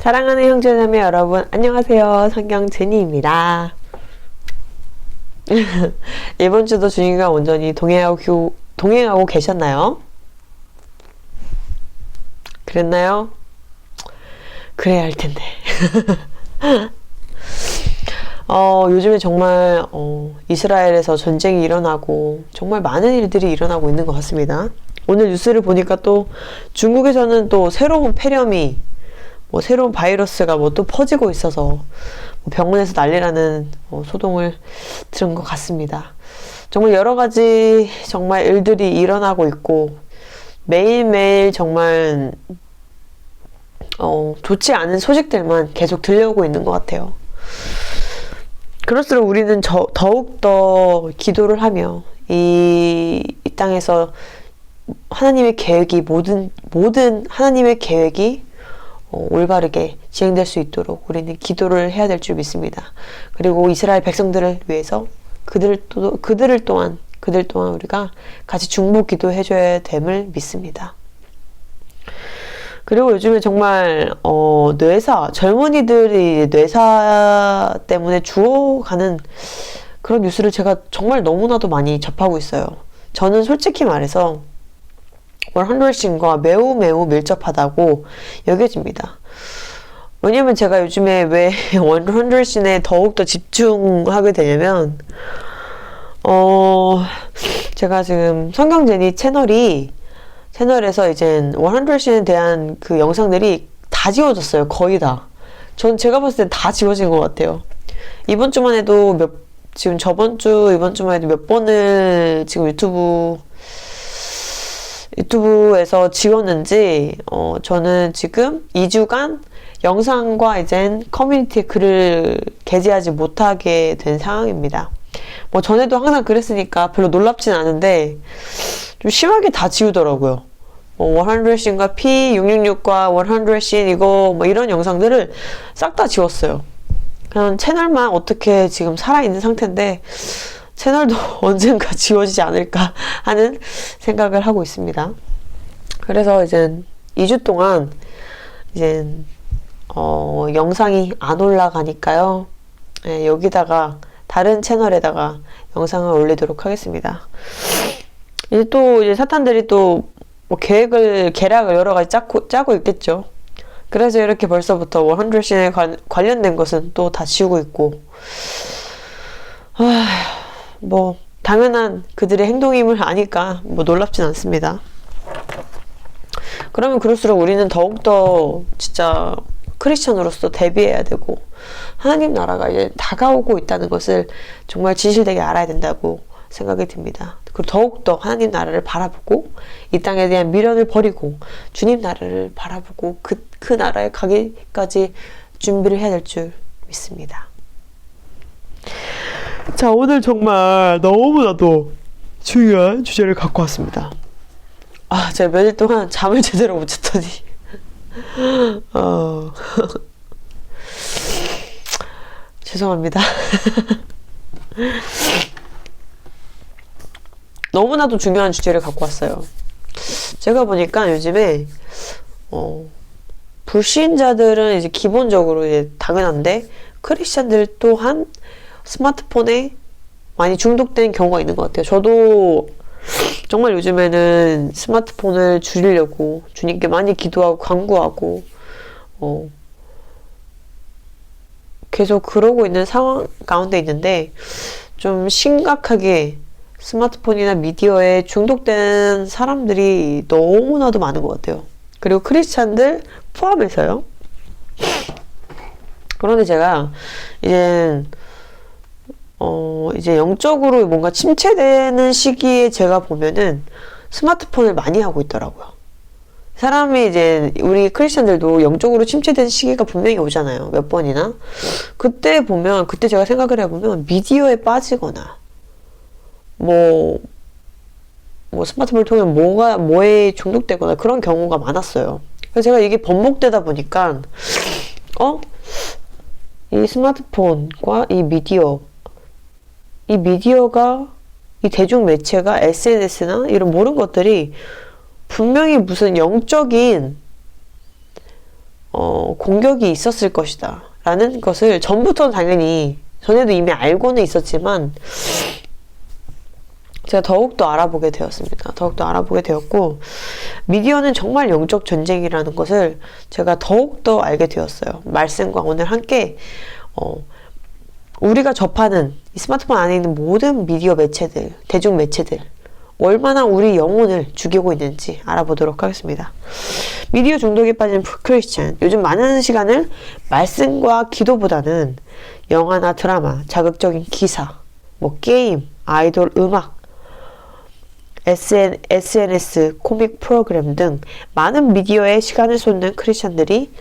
사랑하는 형제자매 여러분, 안녕하세요. 성경 제니입니다. 이번 주도 주님과 온전히 동행하고 계셨나요? 그랬나요? 그래야 할 텐데. 요즘에 정말 이스라엘에서 전쟁이 일어나고 정말 많은 일들이 일어나고 있는 것 같습니다. 오늘 뉴스를 보니까 또 중국에서는 또 새로운 폐렴이 새로운 바이러스가 또 퍼지고 있어서 병원에서 난리라는 소동을 들은 것 같습니다. 정말 여러 가지 정말 일들이 일어나고 있고 매일매일 정말 좋지 않은 소식들만 계속 들려오고 있는 것 같아요. 그럴수록 우리는 더욱더 기도를 하며 이 땅에서 하나님의 계획이 모든 하나님의 계획이 올바르게 진행될 수 있도록 우리는 기도를 해야 될 줄 믿습니다. 그리고 이스라엘 백성들을 위해서 그들 또한 우리가 같이 중보 기도해줘야 됨을 믿습니다. 그리고 요즘에 정말 젊은이들이 뇌사 때문에 죽어가는 그런 뉴스를 제가 정말 너무나도 많이 접하고 있어요. 저는 솔직히 말해서 100신과 매우 밀접하다고 여겨집니다. 왜냐면 제가 요즘에 왜 100신에 더욱더 집중하게 되냐면 제가 지금 성경제니 채널에서 이젠 100신에 대한 그 영상들이 다 지워졌어요. 거의 다. 제가 봤을 땐 다 지워진 것 같아요. 이번 주만 해도 이번 주만 해도 몇 번을 지금 유튜브에서 지웠는지, 저는 지금 2주간 영상과 이젠 커뮤니티에 글을 게재하지 못하게 된 상황입니다. 전에도 항상 그랬으니까 별로 놀랍진 않은데, 좀 심하게 다 지우더라고요. 100신과 P666과 100신 이런 영상들을 싹 다 지웠어요. 그냥 채널만 어떻게 지금 살아있는 상태인데, 채널도 언젠가 지워지지 않을까 하는 생각을 하고 있습니다. 그래서 이젠 2주 동안 영상이 안 올라가니까요. 네, 여기다가 다른 채널에다가 영상을 올리도록 하겠습니다. 이제 사탄들이 또 계략을 여러 가지 짜고 있겠죠. 그래서 이렇게 벌써부터 100신에 관련된 것은 또 다 지우고 있고, 당연한 그들의 행동임을 아니까 놀랍진 않습니다. 그러면 그럴수록 우리는 더욱더 진짜 크리스천으로서 대비해야 되고, 하나님 나라가 이제 다가오고 있다는 것을 정말 진실되게 알아야 된다고 생각이 듭니다. 그리고 더욱더 하나님 나라를 바라보고, 이 땅에 대한 미련을 버리고, 주님 나라를 바라보고, 그 나라에 가기까지 준비를 해야 될 줄 믿습니다. 자, 오늘 정말 너무나도 중요한 주제를 갖고 왔습니다. 제가 며칠 동안 잠을 제대로 못 잤더니 죄송합니다. 너무나도 중요한 주제를 갖고 왔어요. 제가 보니까 요즘에 불신자들은 이제 기본적으로 이제 당연한데, 크리스천들 또한 스마트폰에 많이 중독된 경우가 있는 것 같아요. 저도 정말 요즘에는 스마트폰을 줄이려고 주님께 많이 기도하고 간구하고 계속 그러고 있는 상황 가운데 있는데, 좀 심각하게 스마트폰이나 미디어에 중독된 사람들이 너무나도 많은 것 같아요. 그리고 크리스찬들 포함해서요. 그런데 제가 이제 영적으로 뭔가 침체되는 시기에 제가 보면은 스마트폰을 많이 하고 있더라고요. 사람이 우리 크리스천들도 영적으로 침체된 시기가 분명히 오잖아요. 몇 번이나. 그때 제가 생각을 해보면 미디어에 빠지거나, 스마트폰을 통해 뭐에 중독되거나 그런 경우가 많았어요. 그래서 제가 이게 번복되다 보니까, 이 스마트폰과 이 미디어가, 이 대중 매체가 SNS나 이런 모든 것들이 분명히 무슨 영적인 공격이 있었을 것이다 라는 것을 전부터 당연히 전에도 이미 알고는 있었지만 제가 더욱더 알아보게 되었습니다. 더욱더 알아보게 되었고 미디어는 정말 영적 전쟁이라는 것을 제가 더욱더 알게 되었어요. 말씀과 오늘 함께 우리가 접하는 이 스마트폰 안에 있는 모든 미디어 매체들, 대중 매체들 얼마나 우리 영혼을 죽이고 있는지 알아보도록 하겠습니다. 미디어 중독에 빠진 크리스찬, 요즘 많은 시간을 말씀과 기도보다는 영화나 드라마, 자극적인 기사, 게임, 아이돌, 음악, SNS, 코믹 프로그램 등 많은 미디어에 시간을 쏟는 크리스찬들이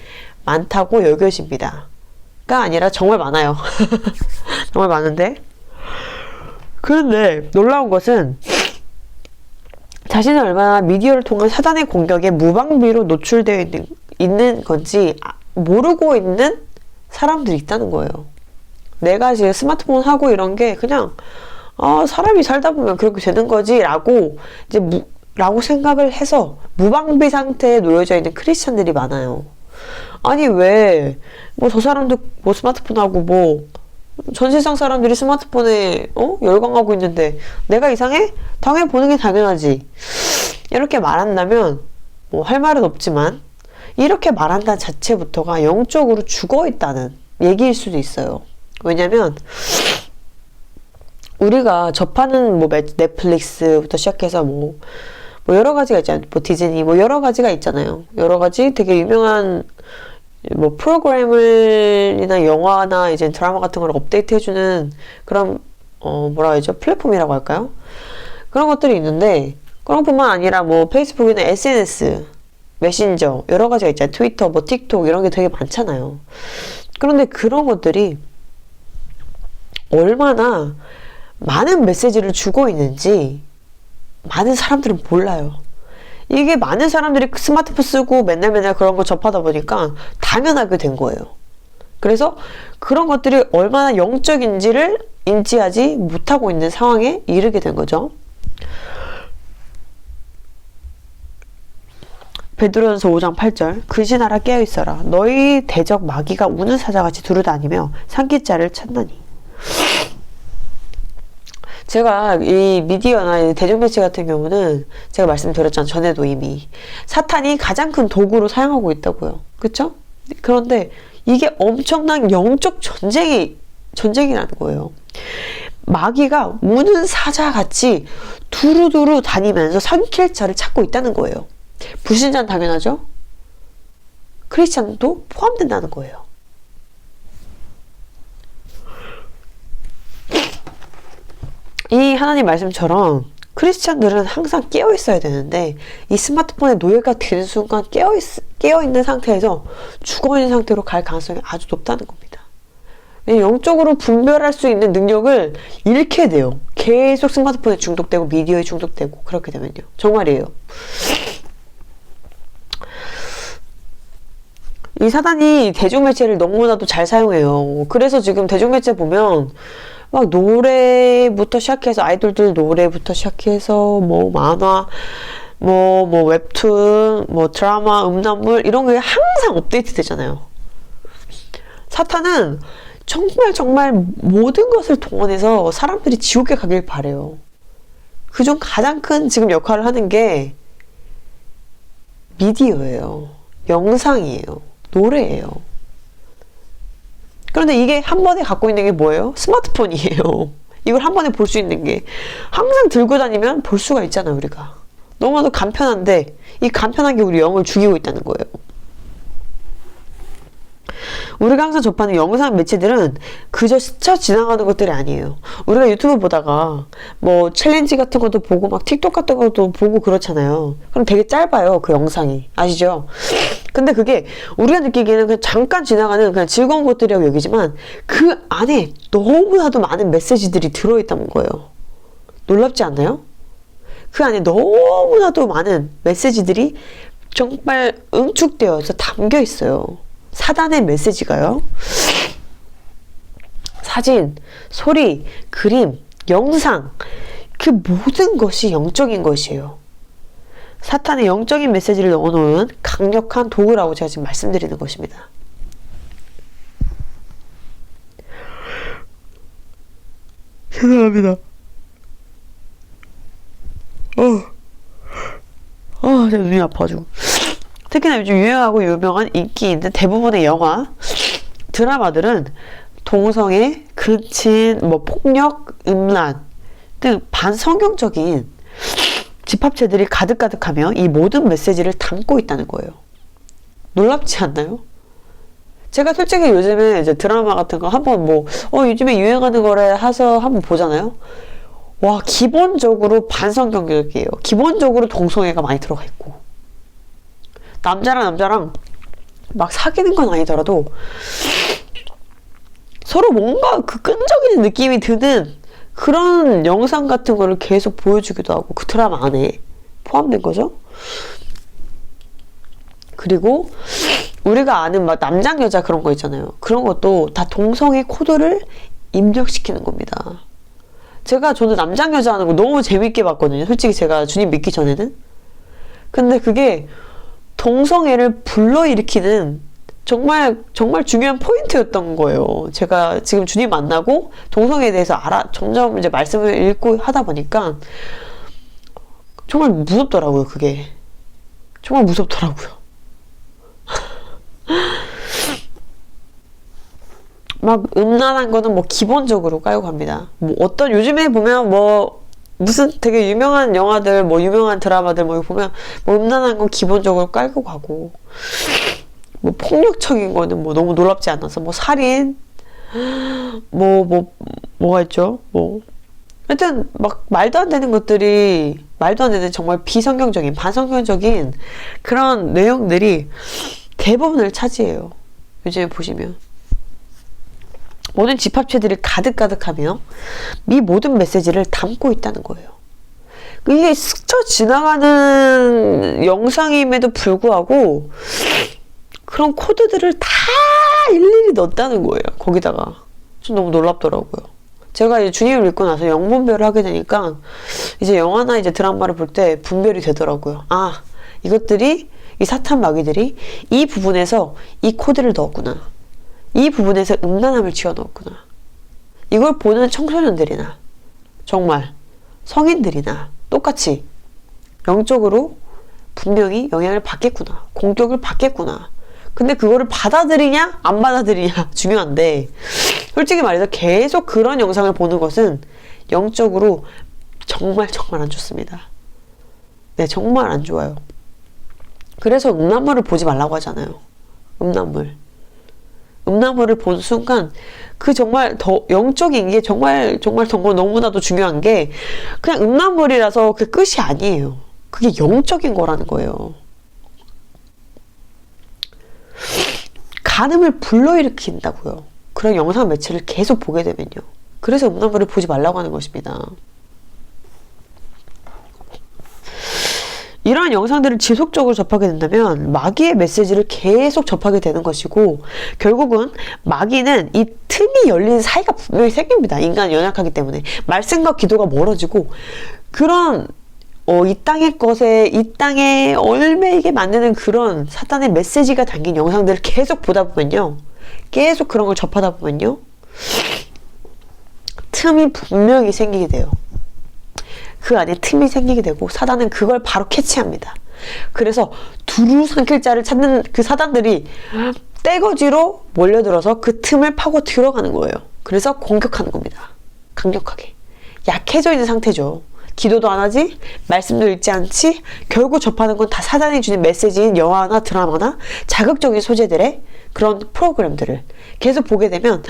많다고 여겨집니다. 가 아니라 정말 많아요. 정말 많은데 그런데 놀라운 것은 자신은 얼마나 미디어를 통한 사단의 공격에 무방비로 노출되어 있는 건지 모르고 있는 사람들이 있다는 거예요. 내가 지금 스마트폰 하고 이런 게 그냥 사람이 살다 보면 그렇게 되는 거지 라고 라고 생각을 해서 무방비 상태에 놓여져 있는 크리스찬들이 많아요. 아니 왜 저 사람도 스마트폰 하고 전 세상 사람들이 스마트폰에 열광하고 있는데 내가 이상해? 당연히 보는 게 당연하지. 이렇게 말한다면 할 말은 없지만 이렇게 말한다는 자체부터가 영적으로 죽어있다는 얘기일 수도 있어요. 왜냐면 우리가 접하는 넷플릭스부터 시작해서 여러 가지가 있잖아요. 디즈니 여러 가지가 있잖아요. 여러 가지 되게 유명한 프로그램이나 영화나 이제 드라마 같은 걸 업데이트 해주는 그런 뭐라 해야죠? 플랫폼이라고 할까요? 그런 것들이 있는데 그런 것뿐만 아니라 페이스북이나 SNS, 메신저 여러 가지가 있잖아요. 트위터, 틱톡 이런 게 되게 많잖아요. 그런데 그런 것들이 얼마나 많은 메시지를 주고 있는지 많은 사람들은 몰라요. 이게 많은 사람들이 스마트폰 쓰고 맨날 그런 거 접하다 보니까 당연하게 된 거예요. 그래서 그런 것들이 얼마나 영적인지를 인지하지 못하고 있는 상황에 이르게 된 거죠. 베드로전서 5장 8절 근신하라 깨어있어라 너희 대적 마귀가 우는 사자같이 두루다니며 삼킬 자를 찾나니. 제가 이 미디어나 대중매체 같은 경우는 제가 말씀드렸잖아요. 전에도 이미 사탄이 가장 큰 도구로 사용하고 있다고요. 그쵸? 그런데 이게 엄청난 영적 전쟁이라는 거예요. 마귀가 우는 사자같이 두루두루 다니면서 삼킬 자를 찾고 있다는 거예요. 불신자는 당연하죠? 크리스찬도 포함된다는 거예요. 이 하나님 말씀처럼 크리스찬들은 항상 깨어 있어야 되는데 이 스마트폰에 노예가 되는 순간 깨어 있는 상태에서 죽어 있는 상태로 갈 가능성이 아주 높다는 겁니다. 영적으로 분별할 수 있는 능력을 잃게 돼요. 계속 스마트폰에 중독되고 미디어에 중독되고 그렇게 되면요. 정말이에요. 이 사단이 대중매체를 너무나도 잘 사용해요. 그래서 지금 대중매체 보면 노래부터 시작해서 아이돌들 노래부터 시작해서 만화 웹툰 드라마 음란물 이런 게 항상 업데이트 되잖아요. 사탄은 정말 모든 것을 동원해서 사람들이 지옥에 가길 바래요. 그중 가장 큰 지금 역할을 하는 게 미디어예요. 영상이에요. 노래예요. 그런데 이게 한 번에 갖고 있는 게 뭐예요? 스마트폰이에요. 이걸 한 번에 볼 수 있는 게 항상 들고 다니면 볼 수가 있잖아요. 우리가 너무나도 간편한데 이 간편한 게 우리 영을 죽이고 있다는 거예요. 우리가 항상 접하는 영상 매체들은 그저 스쳐 지나가는 것들이 아니에요. 우리가 유튜브 보다가 챌린지 같은 것도 보고 틱톡 같은 것도 보고 그렇잖아요. 그럼 되게 짧아요. 그 영상이. 아시죠? 근데 그게 우리가 느끼기에는 그냥 잠깐 지나가는 그냥 즐거운 것들이라고 여기지만 그 안에 너무나도 많은 메시지들이 들어있다는 거예요. 놀랍지 않나요? 그 안에 너무나도 많은 메시지들이 정말 응축되어서 담겨 있어요. 사단의 메시지가요. 사진, 소리, 그림, 영상 그 모든 것이 영적인 것이에요. 사탄의 영적인 메시지를 넣어놓은 강력한 도구라고 제가 지금 말씀드리는 것입니다. 죄송합니다. 제 눈이 아파가지고. 특히나 요즘 유행하고 유명한 인기 있는 대부분의 영화, 드라마들은 동성애, 근친, 폭력, 음란 등 반성경적인 집합체들이 가득가득하며 이 모든 메시지를 담고 있다는 거예요. 놀랍지 않나요? 제가 솔직히 요즘에 이제 드라마 같은 거 한번 요즘에 유행하는 거래 해서 한번 보잖아요. 와, 기본적으로 반성경적이에요. 기본적으로 동성애가 많이 들어가 있고. 남자랑 막 사귀는 건 아니더라도 서로 뭔가 그 끈적이는 느낌이 드는 그런 영상 같은 거를 계속 보여주기도 하고, 그 드라마 안에 포함된 거죠. 그리고 우리가 아는 막 남장 여자 그런 거 있잖아요. 그런 것도 다 동성애 코드를 입력시키는 겁니다. 저는 남장 여자 하는 거 너무 재밌게 봤거든요. 솔직히 제가 주님 믿기 전에는. 근데 그게 동성애를 불러일으키는 정말 중요한 포인트였던 거예요. 제가 지금 주님 만나고 동성애에 대해서 점점 이제 말씀을 읽고 하다 보니까 정말 무섭더라고요. 그게 정말 무섭더라고요. 막 음란한 거는 기본적으로 깔고 갑니다. 어떤 요즘에 보면 무슨 되게 유명한 영화들, 유명한 드라마들 보면 음란한 건 기본적으로 깔고 가고, 폭력적인 거는 너무 놀랍지 않아서 살인, 뭐가 있죠? 하여튼 말도 안 되는 것들이, 말도 안 되는 정말 비성경적인, 반성경적인 그런 내용들이 대부분을 차지해요. 요즘에 보시면 모든 집합체들이 가득가득하며 이 모든 메시지를 담고 있다는 거예요. 이게 스쳐 지나가는 영상임에도 불구하고 그런 코드들을 다 일일이 넣었다는 거예요. 거기다가. 좀 너무 놀랍더라고요. 제가 이제 주님을 믿고 나서 영분별을 하게 되니까 이제 영화나 이제 드라마를 볼 때 분별이 되더라고요. 아, 이것들이, 이 사탄 마귀들이 이 부분에서 이 코드를 넣었구나. 이 부분에서 음란함을 지어넣었구나. 이걸 보는 청소년들이나 정말 성인들이나 똑같이 영적으로 분명히 영향을 받겠구나. 공격을 받겠구나. 근데 그거를 받아들이냐 안 받아들이냐 중요한데, 솔직히 말해서 계속 그런 영상을 보는 것은 영적으로 정말 안 좋습니다. 네, 정말 안 좋아요. 그래서 음란물을 보지 말라고 하잖아요. 음란물을 보는 순간 그 정말 더 영적인 게 정말 너무나도 중요한 게, 그냥 음란물이라서 그 끝이 아니에요. 그게 영적인 거라는 거예요. 간음을 불러일으킨다고요. 그런 영상 매체를 계속 보게 되면요. 그래서 음란물을 보지 말라고 하는 것입니다. 이러한 영상들을 지속적으로 접하게 된다면 마귀의 메시지를 계속 접하게 되는 것이고, 결국은 마귀는 이 틈이 열린 사이가 분명히 생깁니다. 인간은 연약하기 때문에. 말씀과 기도가 멀어지고, 그런 이 땅의 것에, 이 땅의 얼매이게 만드는 그런 사탄의 메시지가 담긴 영상들을 계속 보다 보면요, 계속 그런 걸 접하다 보면요, 틈이 분명히 생기게 돼요. 그 안에 틈이 생기게 되고 사단은 그걸 바로 캐치합니다. 그래서 두루 삼킬 자를 찾는 그 사단들이 떼거지로 몰려들어서 그 틈을 파고 들어가는 거예요. 그래서 공격하는 겁니다. 강력하게. 약해져 있는 상태죠. 기도도 안 하지, 말씀도 읽지 않지, 결국 접하는 건 다 사단이 주는 메시지인 영화나 드라마나 자극적인 소재들의 그런 프로그램들을 계속 보게 되면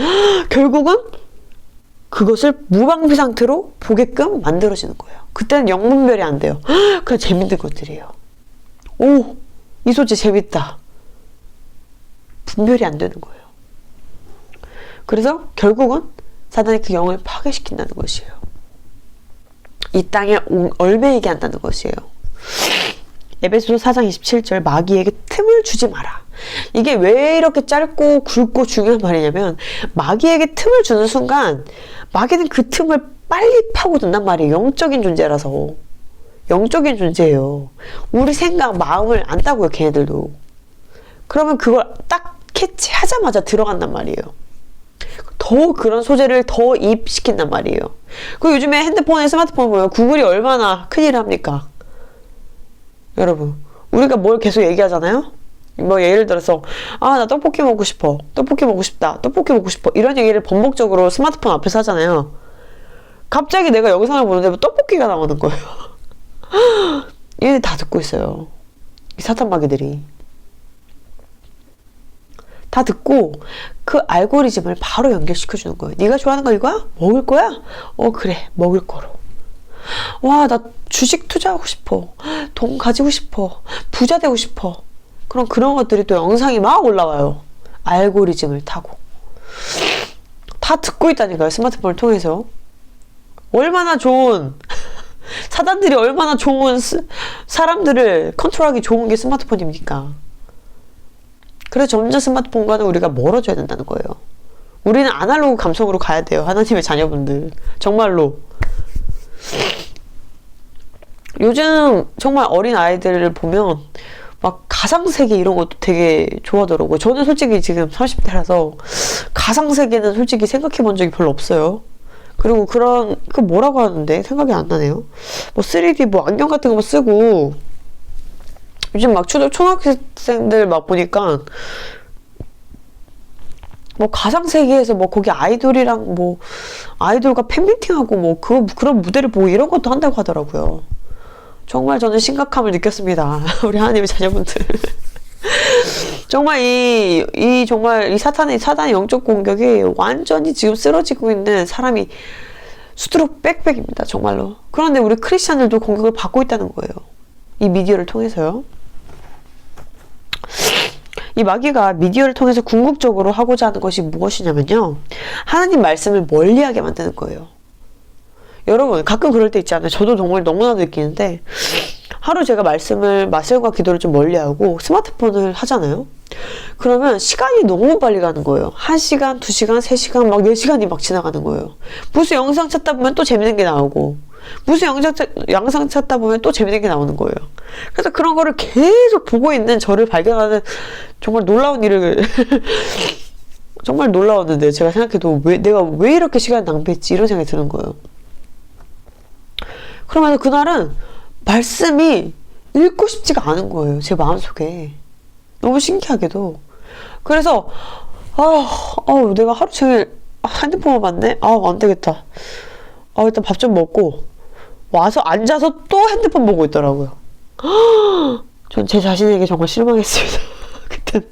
결국은 그것을 무방비 상태로 보게끔 만들어지는 거예요. 그때는 영분별이 안 돼요. 그냥 재밌는 것들이에요. 오, 이 소재 재밌다. 분별이 안 되는 거예요. 그래서 결국은 사단이 그 영을 파괴시킨다는 것이에요. 이 땅에 얼매이게 한다는 것이에요. 에베소서 4장 27절, 마귀에게 틈을 주지 마라. 이게 왜 이렇게 짧고 굵고 중요한 말이냐면, 마귀에게 틈을 주는 순간 마귀는 그 틈을 빨리 파고든단 말이에요. 영적인 존재라서. 영적인 존재예요. 우리 생각, 마음을 안다고요, 걔네들도. 그러면 그걸 딱 캐치하자마자 들어간단 말이에요. 더 그런 소재를 더 입시킨단 말이에요. 그 요즘에 핸드폰에 스마트폰 보면 구글이 얼마나 큰일을 합니까? 여러분, 우리가 뭘 계속 얘기하잖아요? 뭐 예를 들어서 나 떡볶이 먹고 싶어, 떡볶이 먹고 싶다, 떡볶이 먹고 싶어, 이런 얘기를 반복적으로 스마트폰 앞에서 하잖아요. 갑자기 내가 영상을 보는데 뭐 떡볶이가 나오는 거예요. 얘네 다 듣고 있어요. 이 사탄마귀들이 다 듣고 그 알고리즘을 바로 연결시켜주는 거예요. 네가 좋아하는 거 이거야? 먹을 거야? 그래, 먹을 거로. 와, 나 주식 투자하고 싶어, 돈 가지고 싶어, 부자 되고 싶어. 그럼 그런 것들이 또 영상이 막 올라와요. 알고리즘을 타고. 다 듣고 있다니까요, 스마트폰을 통해서. 얼마나 좋은 사단들이 얼마나 좋은 사람들을 컨트롤하기 좋은 게 스마트폰입니까? 그래서 점점 스마트폰과는 우리가 멀어져야 된다는 거예요. 우리는 아날로그 감성으로 가야 돼요, 하나님의 자녀분들. 정말로. 요즘 정말 어린 아이들을 보면 막 가상세계 이런 것도 되게 좋아하더라고요. 저는 솔직히 지금 30대라서 가상세계는 솔직히 생각해 본 적이 별로 없어요. 그리고 그 뭐라고 하는데 생각이 안 나네요. 뭐 3D 뭐 안경 같은 거 쓰고 요즘 막 초등학생들 막 보니까 뭐 가상세계에서 뭐 거기 아이돌이랑 뭐 아이돌과 팬미팅하고 뭐 그런 무대를 보고 이런 것도 한다고 하더라고요. 정말 저는 심각함을 느꼈습니다. 우리 하나님의 자녀분들. 정말 정말 이 사단의 영적 공격이 완전히 지금 쓰러지고 있는 사람이 수두룩 빽빽입니다. 정말로. 그런데 우리 크리스찬들도 공격을 받고 있다는 거예요. 이 미디어를 통해서요. 이 마귀가 미디어를 통해서 궁극적으로 하고자 하는 것이 무엇이냐면요, 하나님 말씀을 멀리하게 만드는 거예요. 여러분, 가끔 그럴 때 있지 않아요? 저도 정말 너무나도 느끼는데, 하루 제가 말씀과 기도를 좀 멀리하고 스마트폰을 하잖아요? 그러면 시간이 너무 빨리 가는 거예요. 1시간, 2시간, 3시간, 막 4시간이 막 지나가는 거예요. 무슨 영상 찾다 보면 또 재밌는 게 나오고, 무슨 영상 찾다 보면 또 재밌는 게 나오는 거예요. 그래서 그런 거를 계속 보고 있는 저를 발견하는 정말 놀라운 일을 정말 놀라웠는데, 제가 생각해도 내가 왜 이렇게 시간을 낭비했지, 이런 생각이 드는 거예요. 그러면서 그날은 말씀이 읽고 싶지가 않은 거예요, 제 마음속에. 너무 신기하게도. 그래서 내가 하루 종일 핸드폰만 봤네? 안 되겠다. 일단 밥 좀 먹고 와서 앉아서 또 핸드폰 보고 있더라고요. 전 제 자신에게 정말 실망했습니다. 그때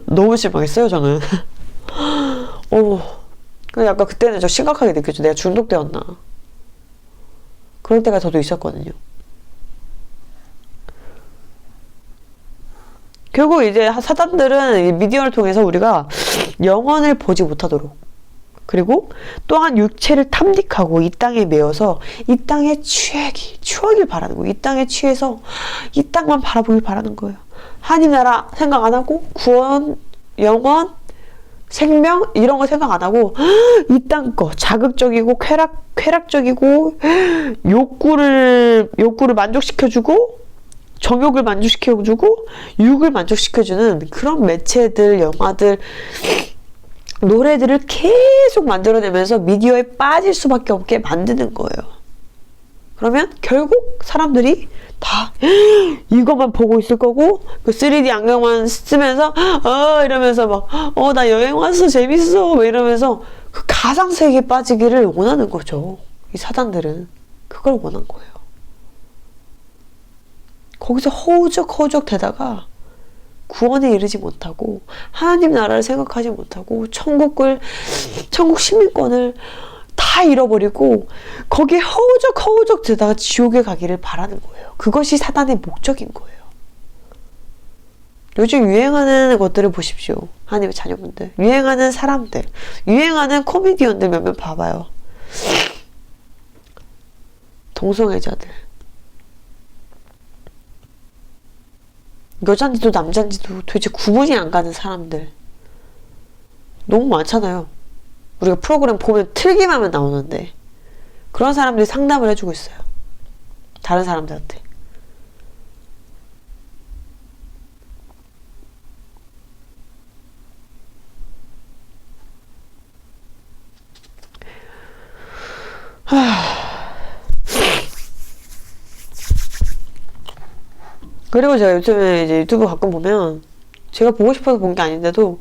너무 실망했어요, 저는. 약간 그때는 저 심각하게 느꼈죠. 내가 중독되었나. 그럴 때가 저도 있었거든요. 결국 이제 사단들은 미디어를 통해서 우리가 영혼을 보지 못하도록, 그리고 또한 육체를 탐닉하고 이 땅에 매여서 이 땅의 추억을 바라는 거예요. 이 땅에 취해서 이 땅만 바라보길 바라는 거예요. 하나님 나라 생각 안 하고 구원, 영원, 생명 이런 거 생각 안 하고 이 땅 거 자극적이고 쾌락적이고 욕구를 만족시켜주고 정욕을 만족시켜주고 육을 만족시켜주는 그런 매체들, 영화들, 노래들을 계속 만들어내면서 미디어에 빠질 수밖에 없게 만드는 거예요. 그러면 결국 사람들이 다 이것만 보고 있을 거고, 그 3D 안경만 쓰면서 이러면서 막 나 여행 왔어, 재밌어 뭐 이러면서 그 가상세계에 빠지기를 원하는 거죠. 이 사단들은 그걸 원한 거예요. 거기서 허우적 되다가 구원에 이르지 못하고 하나님 나라를 생각하지 못하고 천국 시민권을 다 잃어버리고 거기에 허우적 되다가 지옥에 가기를 바라는 거예요. 그것이 사단의 목적인 거예요. 요즘 유행하는 것들을 보십시오. 하나님의 자녀분들, 유행하는 사람들, 유행하는 코미디언들 몇몇 봐봐요. 동성애자들, 여잔지도 남잔지도 도대체 구분이 안 가는 사람들 너무 많잖아요. 우리가 프로그램 보면 틀기만 하면 나오는데 그런 사람들이 상담을 해주고 있어요. 다른 사람들한테. 그리고 제가 요즘에 이제 유튜브 가끔 보면 제가 보고 싶어서 본 게 아닌데도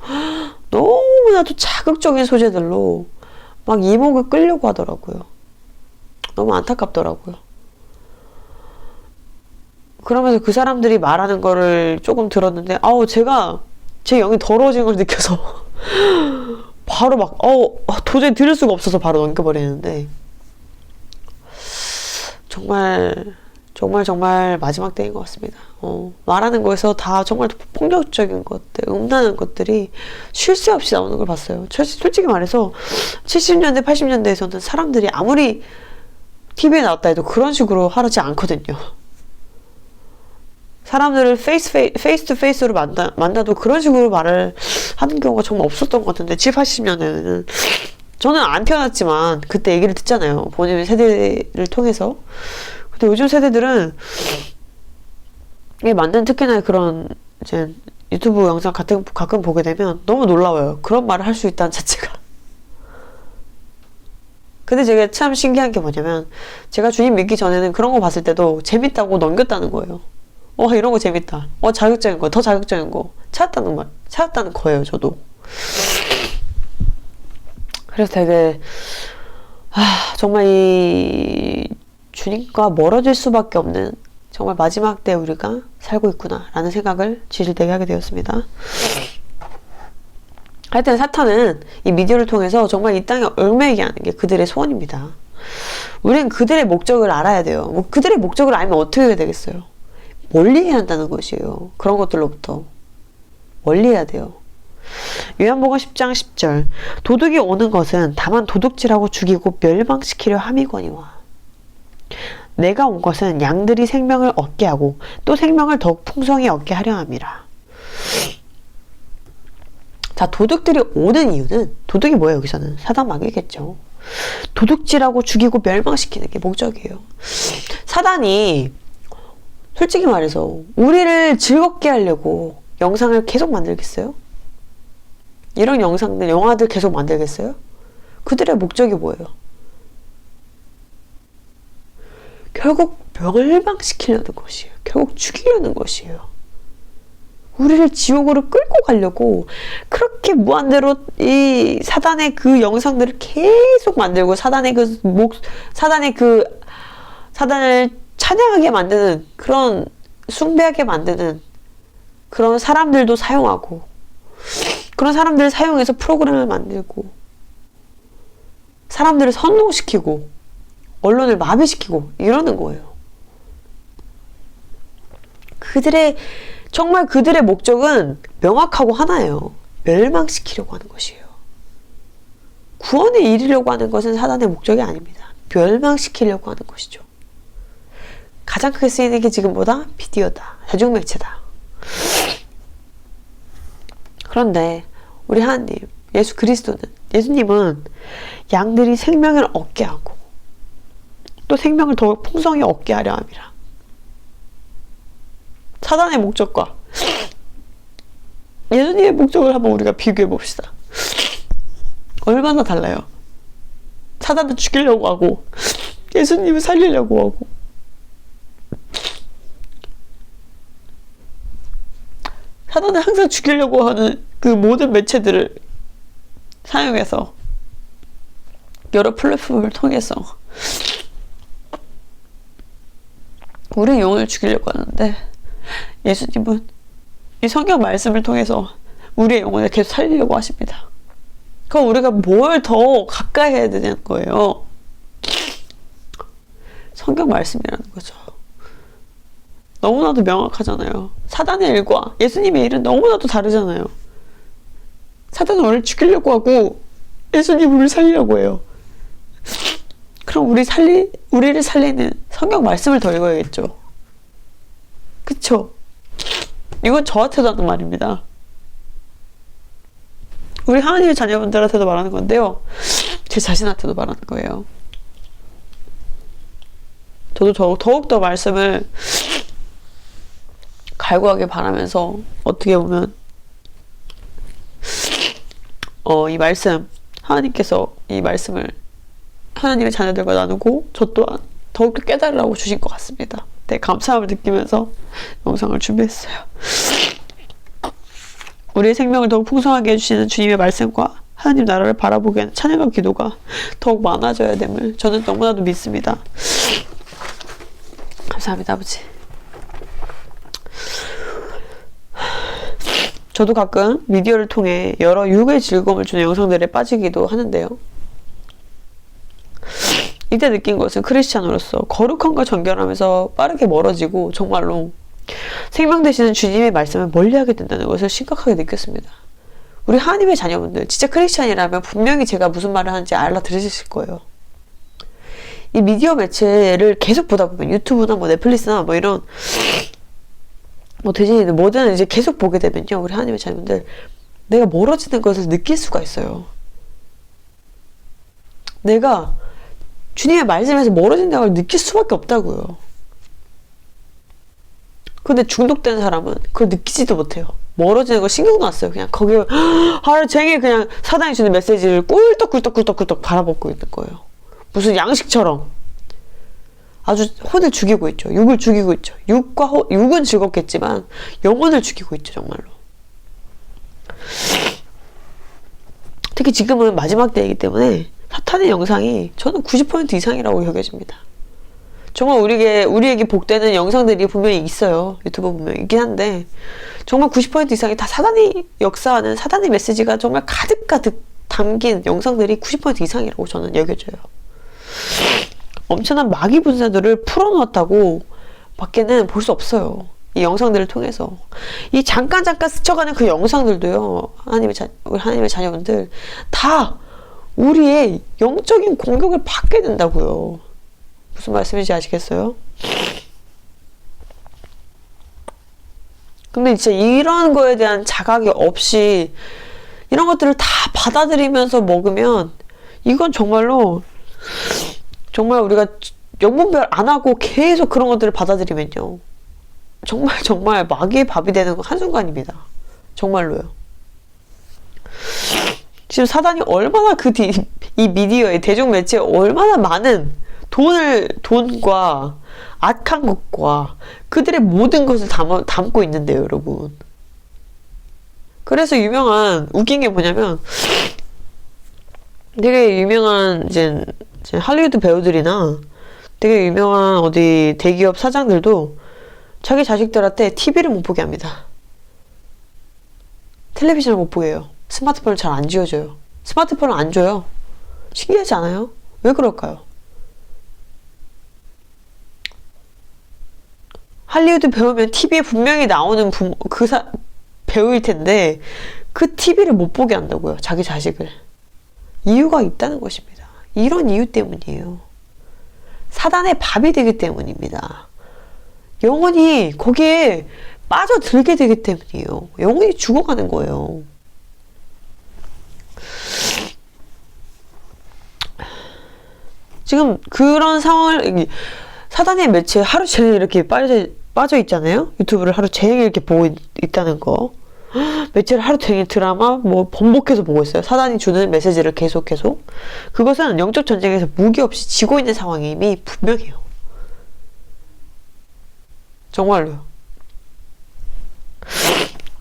너무나도 자극적인 소재들로 막 이목을 끌려고 하더라고요. 너무 안타깝더라고요. 그러면서 그 사람들이 말하는 거를 조금 들었는데 제가 제 영이 더러워진 걸 느껴서 바로 막 도저히 들을 수가 없어서 바로 넘겨버리는데 정말 마지막 때인 것 같습니다. 말하는 거에서 다 정말 폭력적인 것들, 음란한 것들이 쉴 새 없이 나오는 걸 봤어요. 솔직히 말해서 70년대, 80년대에서는 사람들이 아무리 TV에 나왔다 해도 그런 식으로 하지 않거든요. 사람들을 페이스 투 페이스로 만나도 그런 식으로 말을 하는 경우가 정말 없었던 것 같은데 70, 80년대에는 저는 안 태어났지만 그때 얘기를 듣잖아요. 본인의 세대를 통해서. 근데 요즘 세대들은 이게 만든 특히나 그런 이제 유튜브 영상 가끔 보게 되면 너무 놀라워요. 그런 말을 할 수 있다는 자체가. 근데 제가 참 신기한 게 뭐냐면 제가 주님 믿기 전에는 그런 거 봤을 때도 재밌다고 넘겼다는 거예요. 이런 거 재밌다. 자극적인 거, 더 자극적인 거 찾았다는 거예요, 저도. 그래서 되게 정말 이 주님과 멀어질 수밖에 없는 정말 마지막 때 우리가 살고 있구나 라는 생각을 지질되게 하게 되었습니다. 하여튼 사탄은 이 미디어를 통해서 정말 이 땅에 얽매이게 하는 게 그들의 소원입니다. 우리는 그들의 목적을 알아야 돼요. 그들의 목적을 알면 어떻게 해야 되겠어요? 멀리해야 한다는 것이에요. 그런 것들로부터 멀리해야 돼요. 요한복음 10장 10절 도둑이 오는 것은 다만 도둑질하고 죽이고 멸망시키려 함이거니와 내가 온 것은 양들이 생명을 얻게 하고 또 생명을 더욱 풍성히 얻게 하려 함이라. 자, 도둑들이 오는 이유는 도둑이 뭐예요? 여기서는 사단 마귀겠죠. 도둑질하고 죽이고 멸망시키는 게 목적이에요. 사단이 솔직히 말해서 우리를 즐겁게 하려고 영상을 계속 만들겠어요? 이런 영상들, 영화들 계속 만들겠어요? 그들의 목적이 뭐예요? 결국 멸망시키려는 것이에요. 결국 죽이려는 것이에요. 우리를 지옥으로 끌고 가려고 그렇게 무한대로 이 사단의 그 영상들을 계속 만들고 사단을 찬양하게 만드는 그런 숭배하게 만드는 그런 사람들도 사용하고 그런 사람들을 사용해서 프로그램을 만들고 사람들을 선동시키고 언론을 마비시키고 이러는 거예요. 정말 그들의 목적은 명확하고 하나예요. 멸망시키려고 하는 것이에요. 구원에 이르려고 하는 것은 사단의 목적이 아닙니다. 멸망시키려고 하는 것이죠. 가장 크게 쓰이는 게 지금 뭐다? 미디어다. 대중매체다. 그런데 우리 하나님, 예수님은 양들이 생명을 얻게 하고 또 생명을 더욱 풍성히 얻게 하려 함이라. 사단의 목적과 예수님의 목적을 한번 우리가 비교해 봅시다. 얼마나 달라요? 사단을 죽이려고 하고 예수님을 살리려고 하고 사단은 항상 죽이려고 하는 그 모든 매체들을 사용해서 여러 플랫폼을 통해서 우리의 영혼을 죽이려고 하는데 예수님은 이 성경 말씀을 통해서 우리의 영혼을 계속 살리려고 하십니다. 그럼 우리가 뭘 더 가까이 해야 되는 거예요? 성경 말씀이라는 거죠. 너무나도 명확하잖아요. 사단의 일과 예수님의 일은 너무나도 다르잖아요. 사단은 우리를 죽이려고 하고 예수님은 우리를 살리려고 해요. 그럼 우리를 살리는 성경 말씀을 더 읽어야겠죠. 그쵸? 이건 저한테도 하는 말입니다. 우리 하나님의 자녀분들한테도 말하는 건데요. 제 자신한테도 말하는 거예요. 저도 더욱더 말씀을 갈구하길 바라면서 어떻게 보면 이 말씀 하나님께서 이 말씀을 하나님의 자녀들과 나누고 저 또한 더욱더 깨달으라고 주신 것 같습니다. 네, 감사함을 느끼면서 영상을 준비했어요. 우리의 생명을 더욱 풍성하게 해주시는 주님의 말씀과 하나님 나라를 바라보게 하는 찬양과 기도가 더욱 많아져야 됨을 저는 너무나도 믿습니다. 감사합니다, 아버지. 저도 가끔 미디어를 통해 여러 유혹의 즐거움을 주는 영상들에 빠지기도 하는데요. 이때 느낀 것은 크리스찬으로서 거룩함과 정결함에서 빠르게 멀어지고 정말로 생명 되시는 주님의 말씀을 멀리하게 된다는 것을 심각하게 느꼈습니다. 우리 하나님의 자녀분들 진짜 크리스찬이라면 분명히 제가 무슨 말을 하는지 알아들으실 거예요. 이 미디어 매체를 계속 보다 보면 유튜브나 뭐 넷플릭스나 뭐 이런 뭐 디즈니든 뭐든 이제 계속 보게 되면요, 우리 하나님의 자녀분들 내가 멀어지는 것을 느낄 수가 있어요. 내가 주님의 말씀에서 멀어진다는 걸 느낄 수밖에 없다고요. 근데 중독된 사람은 그걸 느끼지도 못해요. 멀어지는 거 신경도 안 써요. 그냥 거기에 하루 종일 그냥 사단이 주는 메시지를 꿀떡꿀떡꿀떡꿀떡 바라보고 있는 거예요. 무슨 양식처럼 아주 혼을 죽이고 있죠. 육을 죽이고 있죠. 육은 즐겁겠지만 영혼을 죽이고 있죠, 정말로. 특히 지금은 마지막 때이기 때문에 사탄의 영상이 저는 90% 이상이라고 여겨집니다. 정말 우리에게 복되는 영상들이 분명히 있어요. 유튜브 분명히 있긴 한데 정말 90% 이상이 다 사단이 역사하는 사단의 메시지가 정말 가득가득 담긴 영상들이 90% 이상이라고 저는 여겨져요. 엄청난 마귀 분사들을 풀어놓았다고 밖에는 볼 수 없어요. 이 영상들을 통해서. 이 잠깐 스쳐가는 그 영상들도요, 우리 하나님의 자녀분들 다 우리의 영적인 공격을 받게 된다고요. 무슨 말씀인지 아시겠어요? 근데 진짜 이런 거에 대한 자각이 없이 이런 것들을 다 받아들이면서 먹으면 이건 정말로 정말 우리가 영분별 안 하고 계속 그런 것들을 받아들이면요, 정말 마귀의 밥이 되는 건 한순간입니다. 정말로요. 지금 사단이 얼마나 이 미디어에 대중 매체에 얼마나 많은 돈과 악한 것과 그들의 모든 것을 담고 있는데요, 여러분. 그래서 웃긴 게 뭐냐면 되게 유명한 이제 할리우드 배우들이나 되게 유명한 어디 대기업 사장들도 자기 자식들한테 TV를 못 보게 합니다. 텔레비전을 못 보게 해요. 스마트폰을 잘 안 쥐어줘요. 스마트폰을 안 줘요. 신기하지 않아요? 왜 그럴까요? 할리우드 배우면 TV에 분명히 나오는 배우일 텐데 그 TV를 못 보게 한다고요. 자기 자식을. 이유가 있다는 것입니다. 이런 이유 때문이에요. 사단의 밥이 되기 때문입니다. 영혼이 거기에 빠져들게 되기 때문이에요. 영혼이 죽어가는 거예요. 지금 그런 상황을 사단의 매체에 하루 종일 이렇게 빠져 있잖아요. 유튜브를 하루 종일 이렇게 보고 있다는 거. 매체를 하루 종일 드라마 뭐 번복해서 보고 있어요. 사단이 주는 메시지를 계속 그것은 영적 전쟁에서 무기 없이 지고 있는 상황임이 분명해요. 정말로요.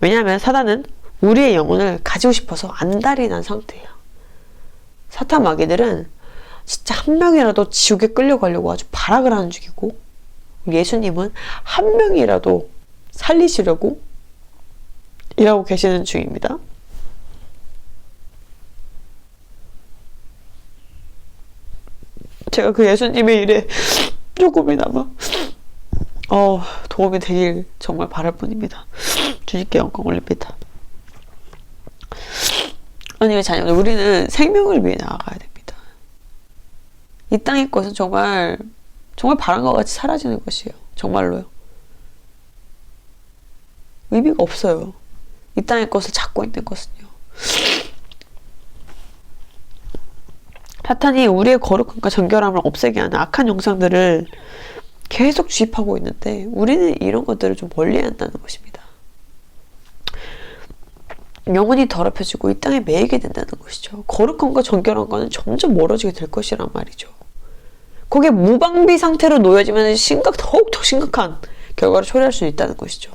왜냐하면 사단은 우리의 영혼을 가지고 싶어서 안달이 난 상태예요. 사탄 마귀들은 진짜 한 명이라도 지옥에 끌려가려고 아주 발악을 하는 중이고, 예수님은 한 명이라도 살리시려고 일하고 계시는 중입니다. 제가 그 예수님의 일에 조금이나마 도움이 되길 정말 바랄 뿐입니다. 주님께 영광 올립니다. 하나님의 자녀들, 우리는 생명을 위해 나아가야 됩니다. 이 땅의 것은 정말 바람과 같이 사라지는 것이에요. 정말로요. 의미가 없어요. 이 땅의 것을 찾고 있는 것은요. 사탄이 우리의 거룩함과 정결함을 없애게 하는 악한 영상들을 계속 주입하고 있는데 우리는 이런 것들을 좀 멀리해야 한다는 것입니다. 영혼이 더럽혀지고 이 땅에 매이게 된다는 것이죠. 거룩함과 정결한 것은 점점 멀어지게 될 것이란 말이죠. 거기에 무방비 상태로 놓여지면 더욱더 심각한 결과를 초래할 수 있다는 것이죠.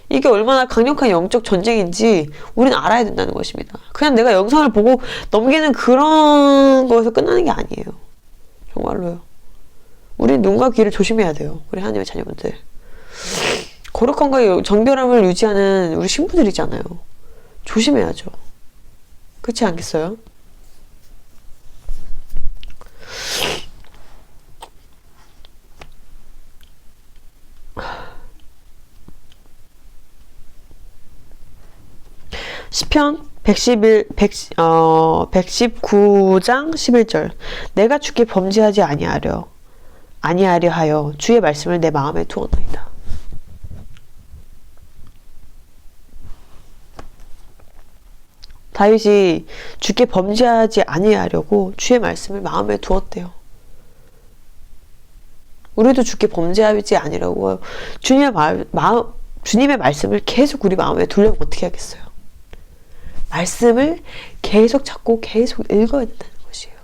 이게 얼마나 강력한 영적 전쟁인지 우리는 알아야 된다는 것입니다. 그냥 내가 영상을 보고 넘기는 그런 거에서 끝나는 게 아니에요. 정말로요. 우린 눈과 귀를 조심해야 돼요. 우리 하나님의 자녀분들. 거룩함과 정결함을 유지하는 우리 신부들이잖아요. 조심해야죠. 그렇지 않겠어요? 시편 119장 11절. 내가 주께 범죄하지 아니하려 하여 주의 말씀을 내 마음에 두었나이다. 다윗이 주께 범죄하지 아니하려고 주의 말씀을 마음에 두었대요. 우리도 주께 범죄하지 아니라고 주님의 말씀을 계속 우리 마음에 두려면 어떻게 하겠어요? 말씀을 계속 찾고 계속 읽어야 된다는 것이에요.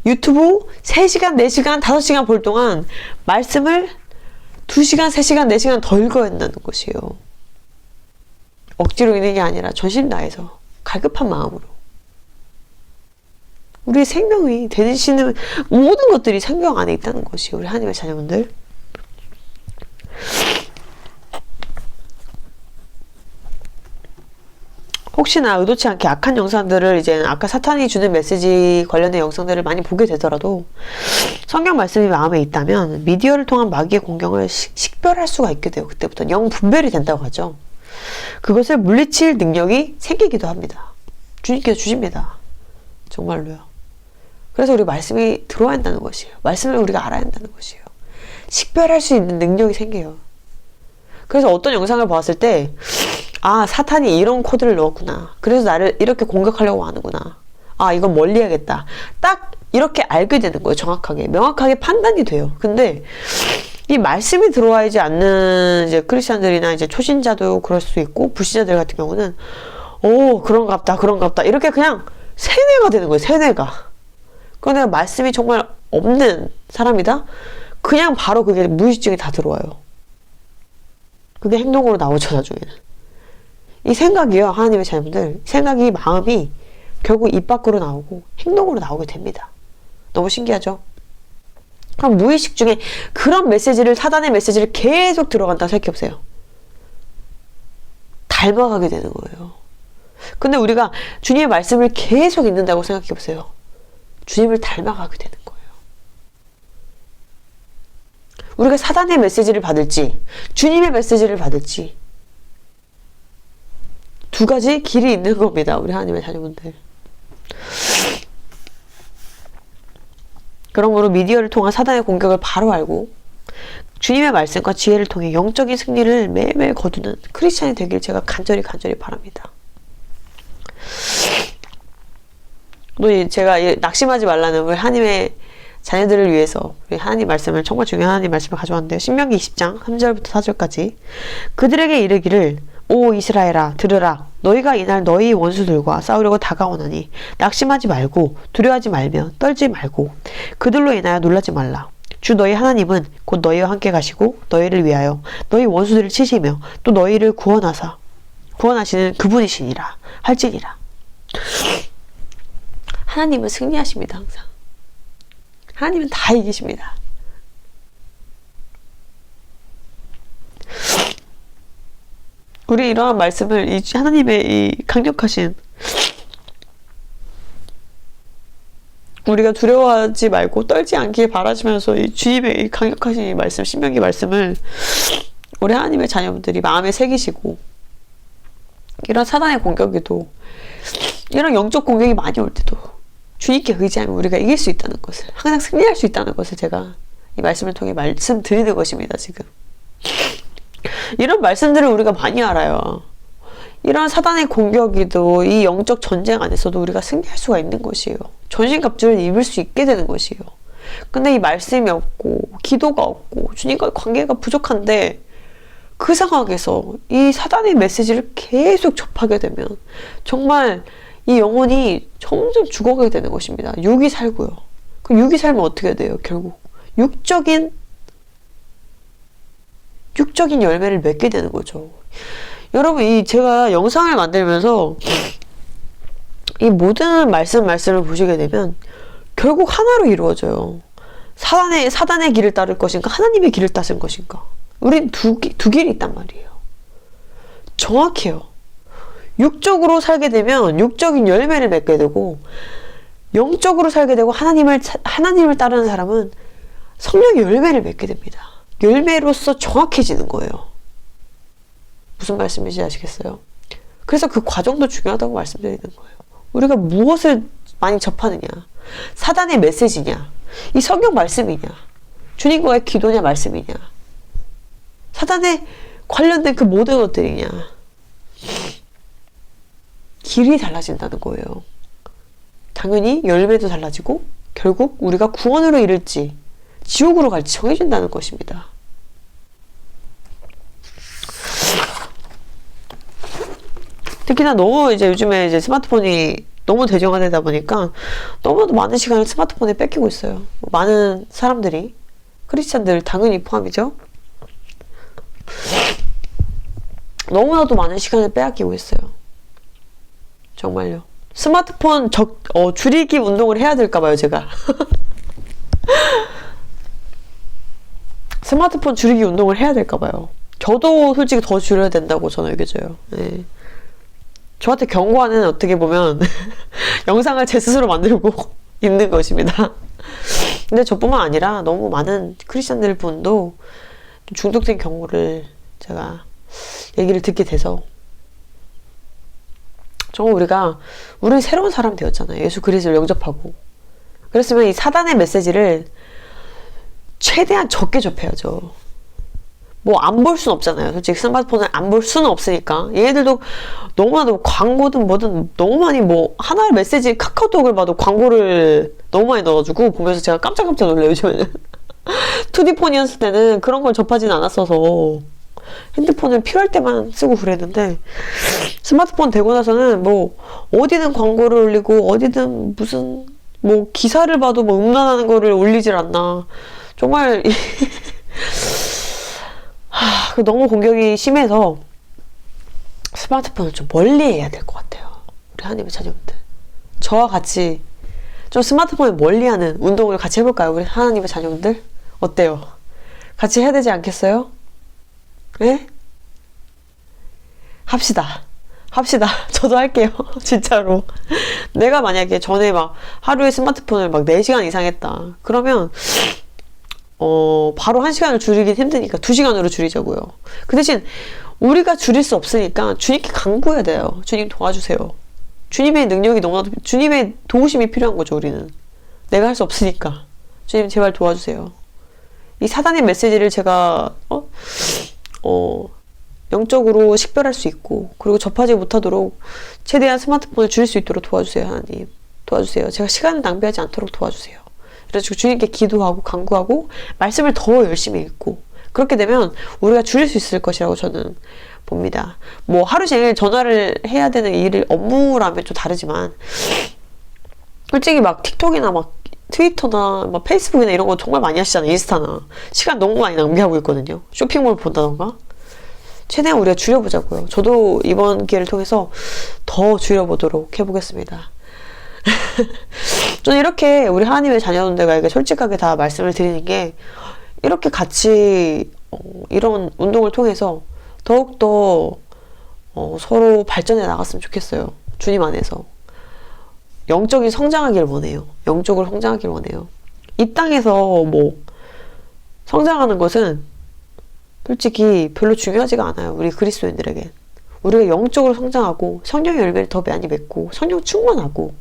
유튜브 3시간, 4시간, 5시간 볼 동안 말씀을 2시간, 3시간, 4시간 더 읽어야 된다는 것이에요. 억지로 읽는 게 아니라 전심 다해서 갈급한 마음으로. 우리의 생명이 되시는 모든 것들이 성경 안에 있다는 것이에요. 우리 하나님의 자녀분들. 혹시나 의도치 않게 악한 영상들을 이제 아까 사탄이 주는 메시지 관련된 영상들을 많이 보게 되더라도 성경 말씀이 마음에 있다면 미디어를 통한 마귀의 공격을 식별할 수가 있게 돼요. 그때부터 영 분별이 된다고 하죠. 그것을 물리칠 능력이 생기기도 합니다. 주님께서 주십니다. 정말로요. 그래서 우리 말씀이 들어야 한다는 것이에요. 말씀을 우리가 알아야 한다는 것이에요. 식별할 수 있는 능력이 생겨요. 그래서 어떤 영상을 보았을 때 아, 사탄이 이런 코드를 넣었구나. 그래서 나를 이렇게 공격하려고 하는구나. 아, 이건 멀리해야겠다. 딱 이렇게 알게 되는 거예요. 정확하게. 명확하게 판단이 돼요. 근데 이 말씀이 들어와야지 않는 이제 크리스찬들이나 이제 초신자도 그럴 수 있고 불신자들 같은 경우는 그런갑다. 이렇게 그냥 세뇌가 되는 거예요. 세뇌가. 그런데 말씀이 정말 없는 사람이다? 그냥 바로 그게 무의식중에 다 들어와요. 그게 행동으로 나오죠, 나중에는. 이 생각이요, 하나님의 자녀분들. 생각이, 마음이 결국 입 밖으로 나오고 행동으로 나오게 됩니다. 너무 신기하죠? 그럼 무의식 중에 그런 메시지를, 사단의 메시지를 계속 들어간다고 생각해보세요. 닮아가게 되는 거예요. 근데 우리가 주님의 말씀을 계속 읽는다고 생각해보세요. 주님을 닮아가게 되는 거예요. 우리가 사단의 메시지를 받을지 주님의 메시지를 받을지 두 가지 길이 있는 겁니다. 우리 하나님의 자녀분들. 그러므로 미디어를 통한 사단의 공격을 바로 알고 주님의 말씀과 지혜를 통해 영적인 승리를 매일매일 거두는 크리스찬이 되길 제가 간절히 바랍니다. 또 제가 낙심하지 말라는 우리 하나님의 자녀들을 위해서 우리 하나님 말씀을, 정말 중요한 하나님 말씀을 가져왔는데요. 신명기 20장 3절부터 4절까지. 그들에게 이르기를 오 이스라엘아 들으라. 너희가 이날 너희 원수들과 싸우려고 다가오나니 낙심하지 말고 두려워하지 말며 떨지 말고 그들로 인하여 놀라지 말라. 주 너희 하나님은 곧 너희와 함께 가시고 너희를 위하여 너희 원수들을 치시며 또 너희를 구원하시는 그분이시니라 할지니라. 하나님은 승리하십니다. 항상. 하나님은 다 이기십니다. 우리 이러한 말씀을 이 하나님의 이 강력하신, 우리가 두려워하지 말고 떨지 않길 바라시면서 이 주님의 이 강력하신 이 말씀, 신명기 말씀을 우리 하나님의 자녀분들이 마음에 새기시고, 이런 사단의 공격에도, 이런 영적 공격이 많이 올 때도 주님께 의지하면 우리가 이길 수 있다는 것을, 항상 승리할 수 있다는 것을 제가 이 말씀을 통해 말씀드리는 것입니다. 지금 이런 말씀들을 우리가 많이 알아요. 이런 사단의 공격이도 이 영적 전쟁 안에서도 우리가 승리할 수가 있는 것이에요. 전신갑주를 입을 수 있게 되는 것이에요. 근데 이 말씀이 없고 기도가 없고 주님과의 관계가 부족한데 그 상황에서 이 사단의 메시지를 계속 접하게 되면 정말 이 영혼이 점점 죽어가게 되는 것입니다. 육이 살고요. 그 육이 살면 어떻게 돼요? 결국 육적인 열매를 맺게 되는 거죠. 여러분, 이 제가 영상을 만들면서 이 모든 말씀을 보시게 되면 결국 하나로 이루어져요. 사단의 길을 따를 것인가, 하나님의 길을 따를 것인가. 우린 두 길이 있단 말이에요. 정확해요. 육적으로 살게 되면 육적인 열매를 맺게 되고, 영적으로 살게 되고 하나님을 따르는 사람은 성령의 열매를 맺게 됩니다. 열매로서 정확해지는 거예요. 무슨 말씀인지 아시겠어요? 그래서 그 과정도 중요하다고 말씀드리는 거예요. 우리가 무엇을 많이 접하느냐, 사단의 메시지냐, 이 성경 말씀이냐, 주님과의 기도냐, 말씀이냐, 사단에 관련된 그 모든 것들이냐, 길이 달라진다는 거예요. 당연히 열매도 달라지고 결국 우리가 구원으로 이를지 지옥으로 갈지 정해진다는 것입니다. 특히나 너무 이제 요즘에 이제 스마트폰이 너무 대중화되다 보니까 너무나도 많은 시간을 스마트폰에 뺏기고 있어요. 많은 사람들이, 크리스찬들 당연히 포함이죠. 너무나도 많은 시간을 빼앗기고 있어요. 정말요. 스마트폰 줄이기 운동을 해야 될까봐요, 제가. 스마트폰 줄이기 운동을 해야 될까봐요. 저도 솔직히 더 줄여야 된다고 저는 여겨져요. 네. 저한테 경고하는, 어떻게 보면 영상을 제 스스로 만들고 있는 것입니다. 근데 저뿐만 아니라 너무 많은 크리스찬들 분도 중독된 경우를 제가 얘기를 듣게 돼서, 정말 우리는 새로운 사람 되었잖아요. 예수 그리스도를 영접하고. 그랬으면 이 사단의 메시지를 최대한 적게 접해야죠. 뭐 안 볼 수는 없잖아요. 솔직히 스마트폰을 안 볼 수는 없으니까. 얘네들도 너무나도 광고든 뭐든 너무 많이, 뭐 하나의 메시지, 카카오톡을 봐도 광고를 너무 많이 넣어가지고 보면서 제가 깜짝깜짝 놀라요, 요즘에는. 2D 폰이었을 때는 그런 걸 접하진 않았어서 핸드폰을 필요할 때만 쓰고 그랬는데, 스마트폰 되고 나서는 뭐 어디든 광고를 올리고 어디든 무슨 뭐 기사를 봐도 뭐 음란하는 거를 올리질 않나. 정말 너무 공격이 심해서 스마트폰을 좀 멀리 해야 될 것 같아요. 우리 하나님의 자녀분들, 저와 같이 좀 스마트폰을 멀리하는 운동을 같이 해볼까요? 우리 하나님의 자녀분들 어때요? 같이 해야 되지 않겠어요? 네? 합시다. 저도 할게요. 진짜로. 내가 만약에 전에 막 하루에 스마트폰을 막 4시간 이상 했다. 그러면 바로 1시간을 줄이긴 힘드니까 2시간으로 줄이자고요. 그 대신 우리가 줄일 수 없으니까 주님께 간구해야 돼요. 주님 도와주세요. 주님의 능력이 너무나도, 주님의 도우심이 필요한 거죠. 우리는 내가 할 수 없으니까 주님 제발 도와주세요. 이 사단의 메시지를 제가 영적으로 식별할 수 있고, 그리고 접하지 못하도록 최대한 스마트폰을 줄일 수 있도록 도와주세요. 하나님 도와주세요. 제가 시간을 낭비하지 않도록 도와주세요. 그래서 주님께 기도하고 간구하고 말씀을 더 열심히 읽고, 그렇게 되면 우리가 줄일 수 있을 것이라고 저는 봅니다. 뭐 하루 종일 전화를 해야 되는 일을 업무라면 좀 다르지만, 솔직히 막 틱톡이나 막 트위터나 막 페이스북이나 이런 거 정말 많이 하시잖아요. 인스타나. 시간 너무 많이 낭비하고 있거든요. 쇼핑몰 본다던가. 최대한 우리가 줄여보자고요. 저도 이번 기회를 통해서 더 줄여보도록 해보겠습니다. 저는 이렇게 우리 하나님의 자녀들에게 솔직하게 다 말씀을 드리는 게, 이렇게 같이 이런 운동을 통해서 더욱더 서로 발전해 나갔으면 좋겠어요. 주님 안에서 영적인 성장하기를 원해요. 영적으로 성장하기를 원해요. 이 땅에서 뭐 성장하는 것은 솔직히 별로 중요하지가 않아요. 우리 그리스도인들에게. 우리가 영적으로 성장하고 성령의 열매를 더 많이 맺고 성령 충만하고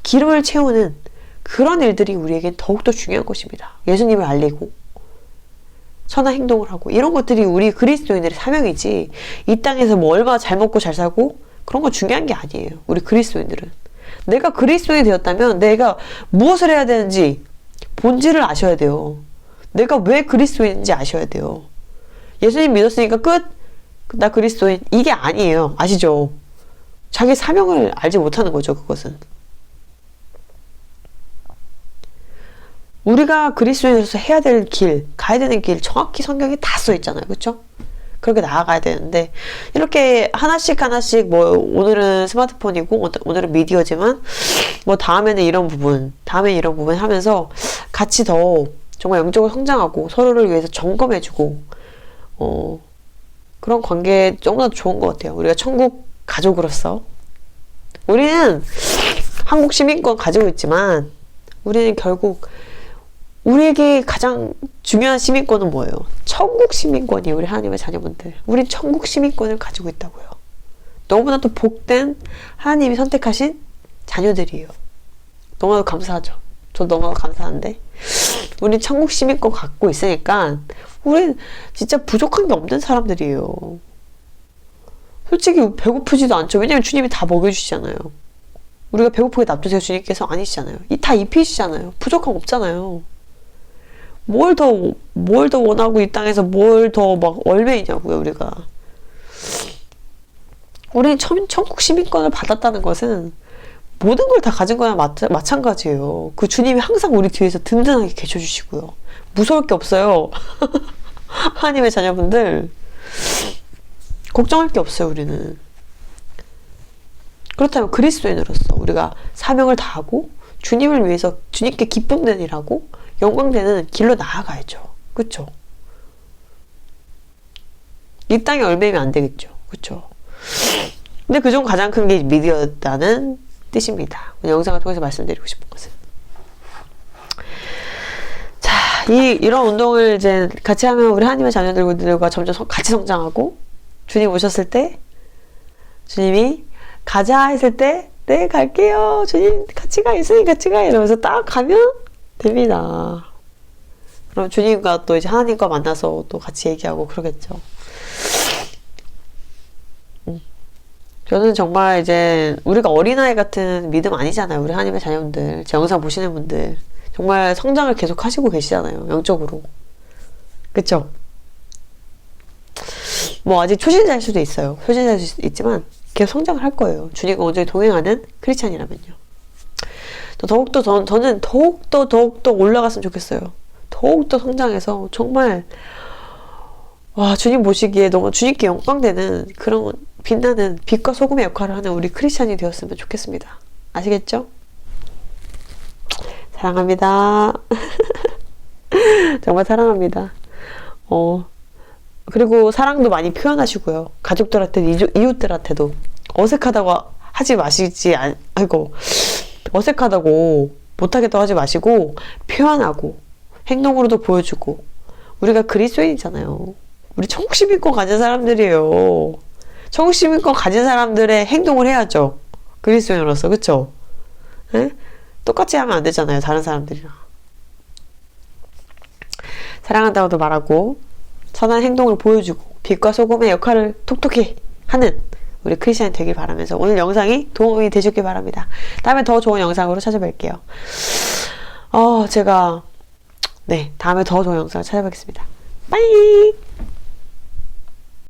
기름을 채우는 그런 일들이 우리에겐 더욱더 중요한 것입니다. 예수님을 알리고 선한 행동을 하고, 이런 것들이 우리 그리스도인들의 사명이지, 이 땅에서 뭐 얼마나 잘 먹고 잘 살고 그런 거 중요한 게 아니에요. 우리 그리스도인들은 내가 그리스도인이 되었다면 내가 무엇을 해야 되는지 본질을 아셔야 돼요. 내가 왜 그리스도인인지 아셔야 돼요. 예수님 믿었으니까 끝? 나 그리스도인. 이게 아니에요. 아시죠? 자기 사명을 알지 못하는 거죠, 그것은. 우리가 그리스도인으로서 해야 될 길, 가야 되는 길 정확히 성경에 다 써 있잖아요. 그렇죠? 그렇게 나아가야 되는데 이렇게 하나씩 하나씩 뭐 오늘은 스마트폰이고 오늘은 미디어지만 뭐 다음에는 이런 부분 하면서 같이 더 정말 영적으로 성장하고 서로를 위해서 점검해주고 그런 관계 너무나 좋은 것 같아요. 우리가 천국 가족으로서 우리는 한국 시민권 가지고 있지만 우리는 결국 우리에게 가장 중요한 시민권은 뭐예요? 천국 시민권이에요. 우리 하나님의 자녀분들. 우린 천국 시민권을 가지고 있다고요. 너무나도 복된 하나님이 선택하신 자녀들이에요. 너무나도 감사하죠. 저 너무나도 감사한데 우린 천국 시민권 갖고 있으니까 우린 진짜 부족한 게 없는 사람들이에요. 솔직히 배고프지도 않죠. 왜냐면 주님이 다 먹여주시잖아요. 우리가 배고프게 놔두세요 주님께서 아니시잖아요. 다 입히시잖아요. 부족함 없잖아요. 뭘 더 원하고 이 땅에서 뭘 더 막 얼매이냐고요, 우리가. 우리는 천국 시민권을 받았다는 것은 모든 걸 다 가진 거나 마찬가지예요. 그 주님이 항상 우리 뒤에서 든든하게 계셔주시고요. 무서울 게 없어요. 하나님의 자녀분들. 걱정할 게 없어요, 우리는. 그렇다면 그리스도인으로서 우리가 사명을 다하고 주님을 위해서 주님께 기쁨되는 일하고 영광되는 길로 나아가야죠. 그쵸? 이 땅에 얼매이면 안 되겠죠. 그쵸? 근데 그중 가장 큰 게 미디어다는 뜻입니다. 영상을 통해서 말씀드리고 싶은 것은. 자, 이런 운동을 이제 같이 하면 우리 하나님의 자녀들과 점점 같이 성장하고 주님 오셨을 때 주님이 가자 했을 때 네 갈게요 주님 같이 가 예수님 같이 가 이러면서 딱 가면 됩니다. 그럼 주님과 또 이제 하나님과 만나서 또 같이 얘기하고 그러겠죠. 저는 정말 이제 우리가 어린아이 같은 믿음 아니잖아요. 우리 하나님의 자녀분들, 제 영상 보시는 분들 정말 성장을 계속 하시고 계시잖아요. 영적으로. 그쵸? 뭐 아직 초신자일 수도 있어요. 초신자일 수도 있지만 계속 성장을 할 거예요. 주님과 온전히 동행하는 크리스찬이라면요. 저는 더욱더 올라갔으면 좋겠어요. 더욱더 성장해서 정말 와 주님 보시기에 너무 주님께 영광되는 그런 빛나는 빛과 소금의 역할을 하는 우리 크리스찬이 되었으면 좋겠습니다. 아시겠죠? 사랑합니다. 정말 사랑합니다. 그리고 사랑도 많이 표현하시고요. 가족들한테, 이웃들한테도 어색하다고 하지 마시지, 어색하다고 못하겠다고 하지 마시고 표현하고 행동으로도 보여주고 우리가 그리스도인이잖아요. 우리 천국 시민권 가진 사람들이에요. 천국 시민권 가진 사람들의 행동을 해야죠. 그리스도인으로서. 그쵸? 네? 똑같이 하면 안 되잖아요. 다른 사람들이랑. 사랑한다고도 말하고 선한 행동을 보여주고 빛과 소금의 역할을 톡톡히 하는 우리 크리스찬이 되길 바라면서 오늘 영상이 도움이 되셨길 바랍니다. 다음에 더 좋은 영상으로 찾아뵐게요. 제가 다음에 더 좋은 영상을 찾아뵙겠습니다. 빠이!